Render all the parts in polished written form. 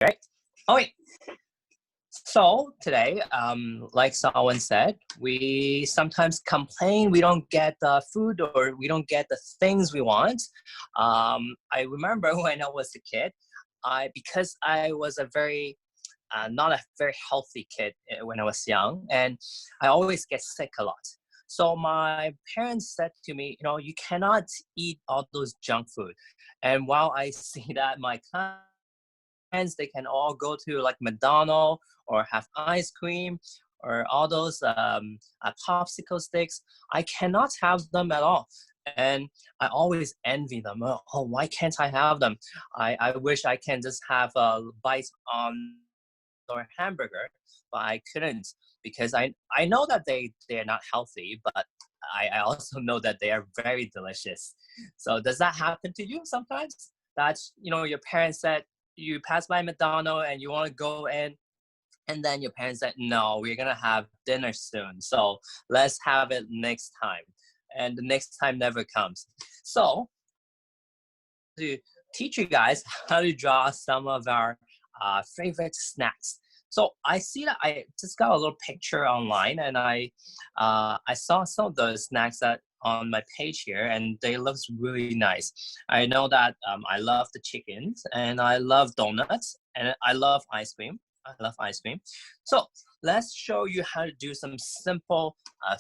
Right? Okay. So today, like someone said, we sometimes complain we don't get the food or we don't get the things we want. I remember when I was a kid, because I was a very not a very healthy kid when I was young, and I always get sick a lot. So my parents said to me, you cannot eat all those junk food. And while I see that my friends, they can all go to like McDonald's or have ice cream or all those popsicle sticks. I cannot have them at all. And I always envy them. Oh, why can't I have them? I wish I can just have a bite on or hamburger, but I couldn't because I know that they're not healthy, but I also know that they are very delicious. So does that happen to you sometimes? That your parents said you pass by McDonald's and you want to go in, and then your parents said, no, we're gonna have dinner soon, so let's have it next time, and the next time never comes. So to teach you guys how to draw some of our favorite snacks. So I see that I just got a little picture online, and I saw some of the snacks that on my page here, and they look really nice. I know that I love the chickens, and I love donuts, and I love ice cream. I love ice cream. So let's show you how to do some simple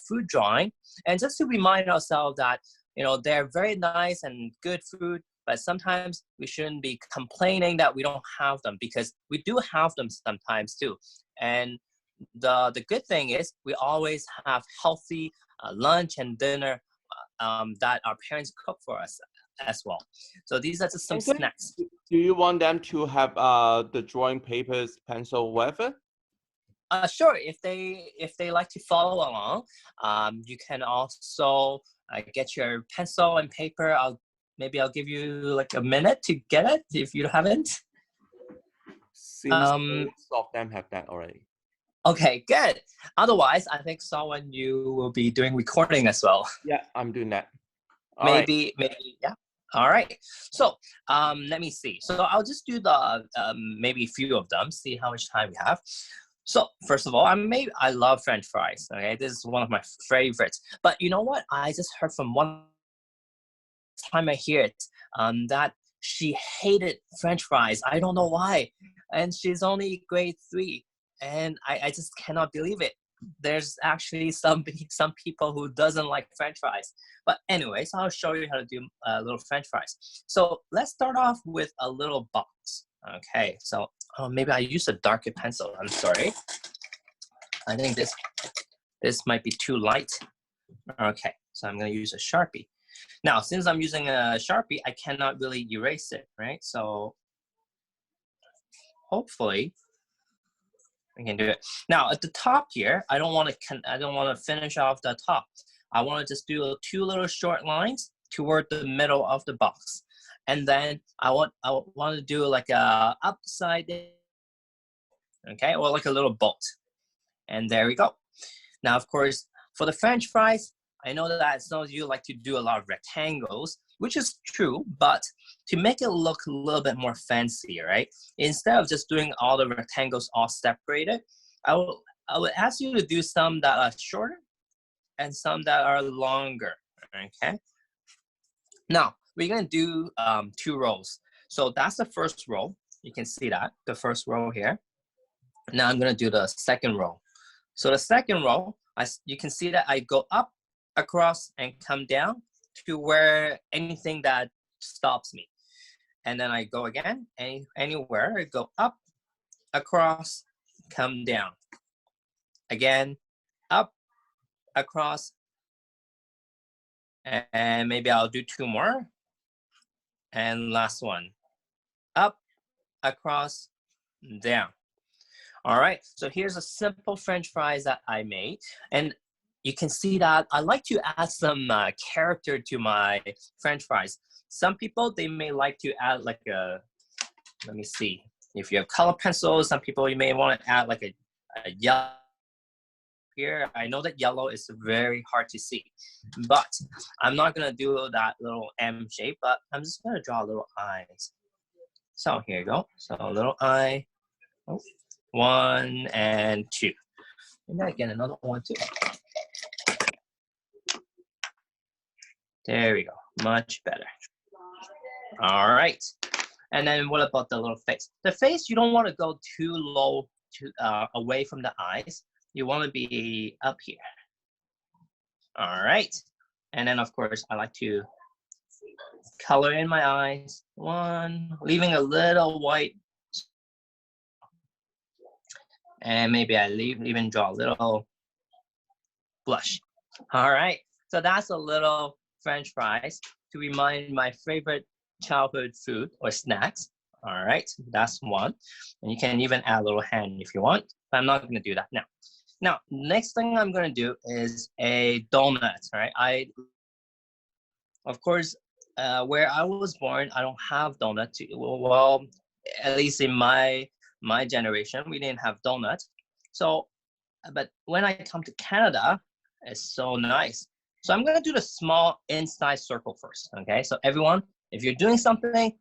food drawing, and just to remind ourselves that they're very nice and good food, but sometimes we shouldn't be complaining that we don't have them, because we do have them sometimes too. And the good thing is we always have healthy lunch and dinner that our parents cook for us as well. So these are just some snacks. Do you want them to have the drawing papers, pencil, whatever? Sure. If they like to follow along, you can also get your pencil and paper. Maybe I'll give you like a minute to get it if you haven't. Seems most of them have that already. Okay, good. Otherwise, I think someone you will be doing recording as well. Yeah, I'm doing that. Maybe, yeah. All right. So let me see. So I'll just do the maybe a few of them. See how much time we have. So first of all, I love French fries. Okay, this is one of my favorites. But you know what? I just heard from one time I hear it that she hated French fries. I don't know why, and she's only grade 3, and I just cannot believe it. There's actually some people who doesn't like French fries. But anyways, I'll show you how to do little French fries. So let's start off with a little box. Okay, so maybe I use a darker pencil. I'm sorry. I think this might be too light. Okay, so I'm gonna use a Sharpie. Now, since I'm using a Sharpie, I cannot really erase it, right? So hopefully we can do it. Now at the top here, I don't want to finish off the top. I want to just do 2 little short lines toward the middle of the box, and then I want to do like a upside down, okay, or like a little bolt, and there we go. Now, of course, for the French fries, I know that some of you like to do a lot of rectangles, which is true, but to make it look a little bit more fancy, right? Instead of just doing all the rectangles all separated, I would ask you to do some that are shorter and some that are longer, okay? Now, we're gonna do 2 rows. So that's the first row. You can see that, the first row here. Now I'm gonna do the second row. So the second row, you can see that I go up, across, and come down to where anything that stops me. And then I go again, anywhere, I go up, across, come down. Again, up, across, and maybe I'll do 2 more. And last one, up, across, down. All right, so here's a simple French fries that I made. And you can see that I like to add some character to my French fries. Some people, they may like to add like let me see. If you have color pencils, some people, you may want to add like a yellow here. I know that yellow is very hard to see, but I'm not gonna do that little M shape, but I'm just gonna draw little eyes. So here you go. So a little eye. Oh, 1 and 2. And then again, another one too. There we go. Much better. All right. And then what about the little face? The face, you don't want to go too low away from the eyes. You want to be up here. All right. And then, of course, I like to color in my eyes. 1, leaving a little white. And maybe I even draw a little blush. All right. So that's a little French fries to remind my favorite childhood food or snacks. All right, that's one. And you can even add a little hand if you want, but I'm not gonna do that now. Now, next thing I'm gonna do is a donut, all right? Of course, where I was born, I don't have donuts. Well, at least in my generation, we didn't have donuts. So, but when I come to Canada, it's so nice. So I'm gonna do the small inside circle first, okay? So everyone, if you're doing something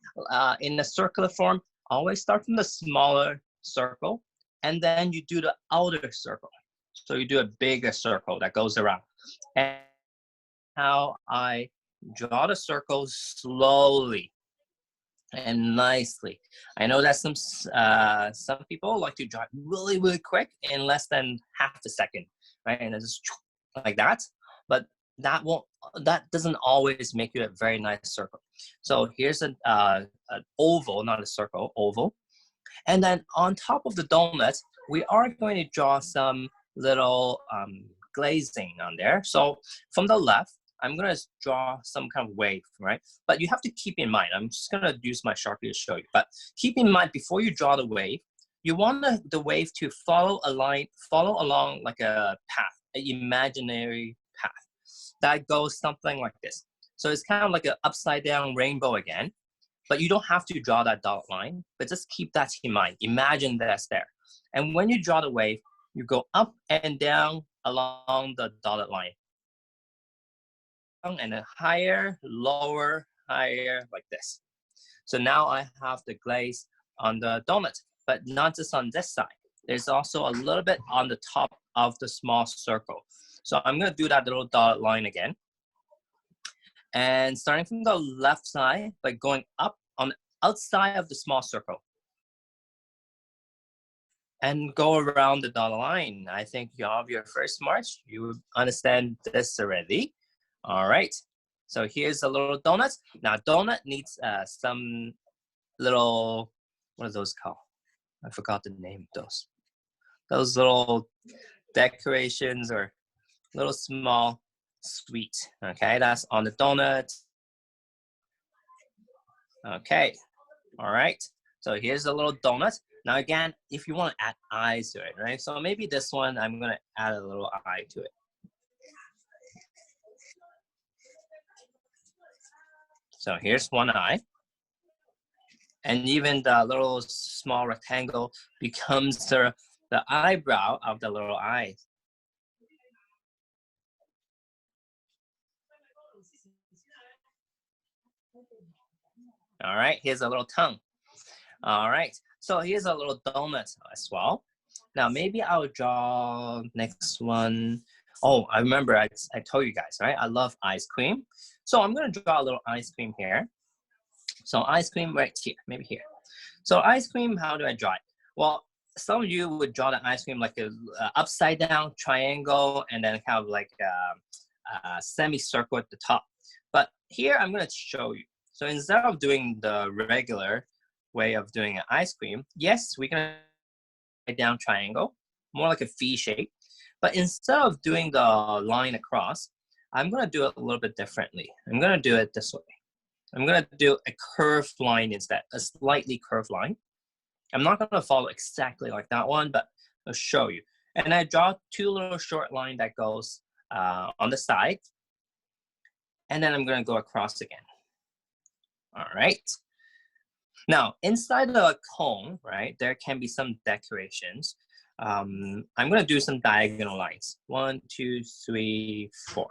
in a circular form, always start from the smaller circle, and then you do the outer circle. So you do a bigger circle that goes around. And how I draw the circle slowly and nicely. I know that some people like to draw it really, really quick in less than half a second, right? And it's just like that. But that doesn't always make you a very nice circle. So here's an oval, not a circle, oval. And then on top of the donut, we are going to draw some little glazing on there. So from the left, I'm gonna draw some kind of wave, right? But you have to keep in mind, I'm just gonna use my Sharpie to show you, but keep in mind before you draw the wave, you want the wave to follow along like a path, an imaginary path that goes something like this. So it's kind of like an upside down rainbow again, but you don't have to draw that dotted line, but just keep that in mind. Imagine that's there. And when you draw the wave, you go up and down along the dotted line. And then higher, lower, higher, like this. So now I have the glaze on the donut, but not just on this side. There's also a little bit on the top of the small circle. So I'm gonna do that little dotted line again. And starting from the left side, by going up on the outside of the small circle. And go around the dotted line. I think you have your first march. You understand this already. All right. So here's a little donut. Now donut needs some little, what are those called? I forgot the name of those. Those little decorations or little small sweets. Okay, that's on the donut. Okay, all right. So here's a little donut. Now again, if you want to add eyes to it, right? So maybe this one, I'm gonna add a little eye to it. So here's one eye. And even the little small rectangle becomes the eyebrow of the little eye. All right, here's a little tongue. All right, so here's a little donut as well. Now maybe I'll draw next one. Oh, I remember I told you guys, right? I love ice cream. So I'm gonna draw a little ice cream here. So ice cream right here, maybe here. So ice cream, how do I draw it? Well, some of you would draw the ice cream like a upside down triangle and then kind of like a semicircle at the top. But here I'm gonna show you. So instead of doing the regular way of doing an ice cream, yes, we can down triangle, more like a V shape. But instead of doing the line across, I'm gonna do it a little bit differently. I'm gonna do it this way. I'm gonna do a curved line instead, a slightly curved line. I'm not gonna follow exactly like that one, but I'll show you. And I draw two little short lines that goes on the side. And then I'm gonna go across again. All right. Now, inside the cone, right, there can be some decorations. I'm gonna do some diagonal lines. 1, 2, 3, 4.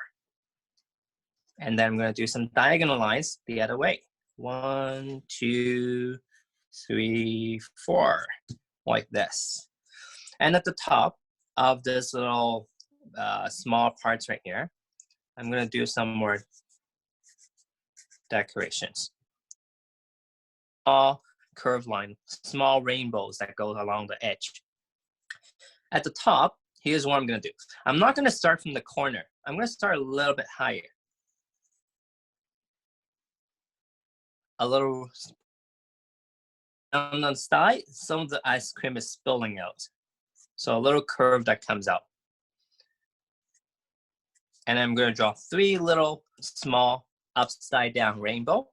And then I'm gonna do some diagonal lines the other way. 1, 2, 3, 4, like this. And at the top of this little small parts right here, I'm gonna do some more decorations. Small curved line, small rainbows that go along the edge. At the top, here's what I'm gonna do. I'm not gonna start from the corner. I'm gonna start a little bit higher. A little on the side, some of the ice cream is spilling out. So a little curve that comes out. And I'm gonna draw 3 little small upside down rainbow.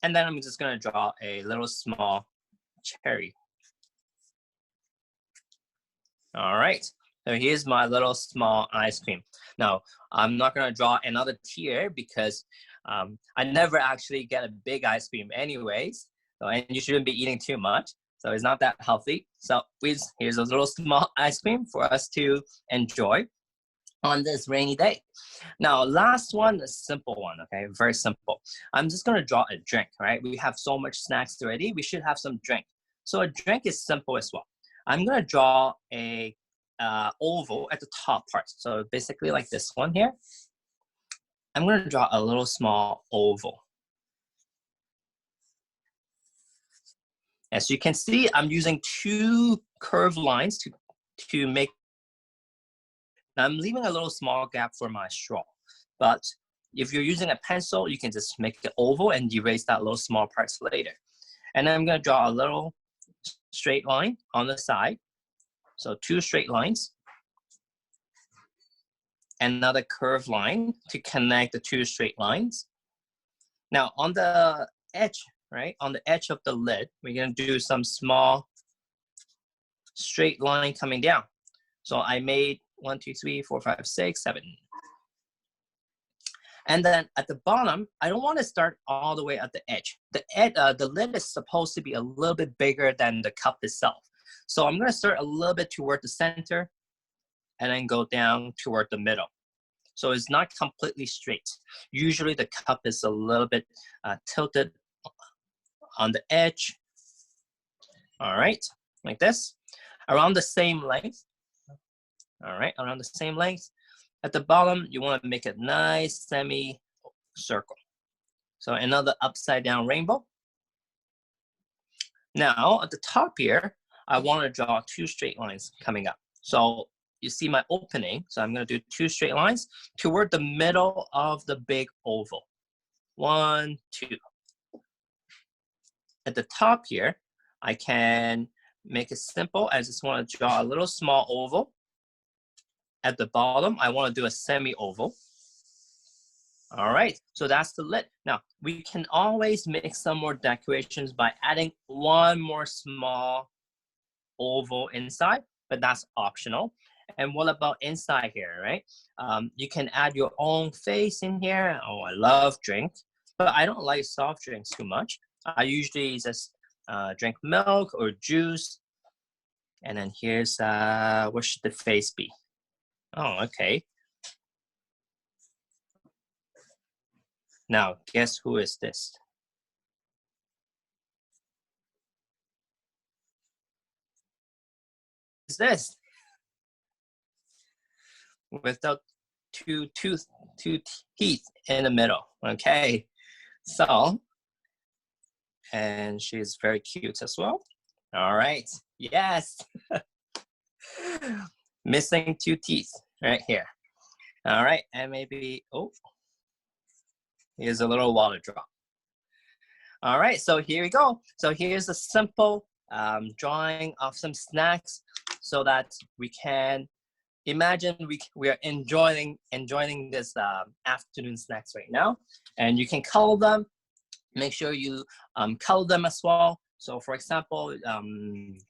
And then I'm just gonna draw a little small cherry. All right, so here's my little small ice cream. Now, I'm not gonna draw another tier because I never actually get a big ice cream anyways, so, and you shouldn't be eating too much, so it's not that healthy. So here's a little small ice cream for us to enjoy on this rainy day. Now, last one, a simple one, okay, very simple. I'm just gonna draw a drink, right? We have so much snacks already, we should have some drink. So a drink is simple as well. I'm gonna draw a oval at the top part. So basically like this one here. I'm gonna draw a little small oval. As you can see, I'm using 2 curved lines to make, I'm leaving a little small gap for my straw. But if you're using a pencil, you can just make it oval and erase that little small parts later. And then I'm gonna draw a little straight line on the side. So 2 straight lines. Another curved line to connect the 2 straight lines. Now on the edge, right, on the edge of the lid, we're gonna do some small straight line coming down. So I made 1, 2, 3, 4, 5, 6, 7. And then at the bottom, I don't want to start all the way at the edge. The lid is supposed to be a little bit bigger than the cup itself. So I'm gonna start a little bit toward the center and then go down toward the middle. So it's not completely straight. Usually the cup is a little bit tilted on the edge. All right, like this. Around the same length. All right, around the same length. At the bottom, you want to make a nice semi-circle. So another upside down rainbow. Now at the top here, I want to draw 2 straight lines coming up. So you see my opening. So I'm going to do 2 straight lines toward the middle of the big oval. 1, 2. At the top here, I can make it simple. I just want to draw a little small oval. At the bottom, I want to do a semi-oval. All right, so that's the lid. Now, we can always make some more decorations by adding 1 more small oval inside, but that's optional. And what about inside here, right? You can add your own face in here. Oh, I love drink, but I don't like soft drinks too much. I usually just drink milk or juice. And then here's, what should the face be? Oh, okay. Now, guess who is this? Is this? Without two teeth in the middle, okay? So, and she's very cute as well. All right, yes. Missing 2 teeth right here. All right, and maybe, oh, here's a little water drop. All right, so here we go. So here's a simple drawing of some snacks so that we can imagine we are enjoying this afternoon snacks right now. And you can color them. Make sure you color them as well. So for example,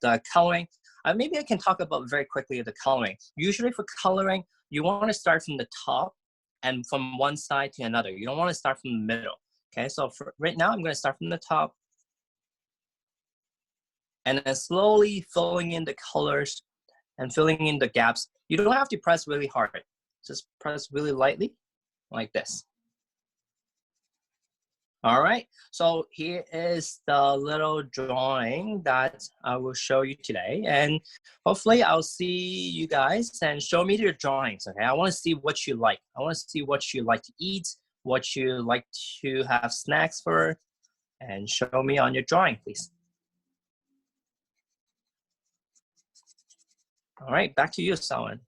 the coloring, maybe I can talk about very quickly the coloring. Usually for coloring, you want to start from the top and from one side to another. You don't want to start from the middle. Okay, so for right now, I'm going to start from the top and then slowly filling in the colors and filling in the gaps. You don't have to press really hard. Just press really lightly like this. All right, so here is the little drawing that I will show you today. And hopefully I'll see you guys and show me your drawings, okay? I wanna see what you like. I wanna see what you like to eat, what you like to have snacks for, and show me on your drawing, please. All right, back to you, Sawan.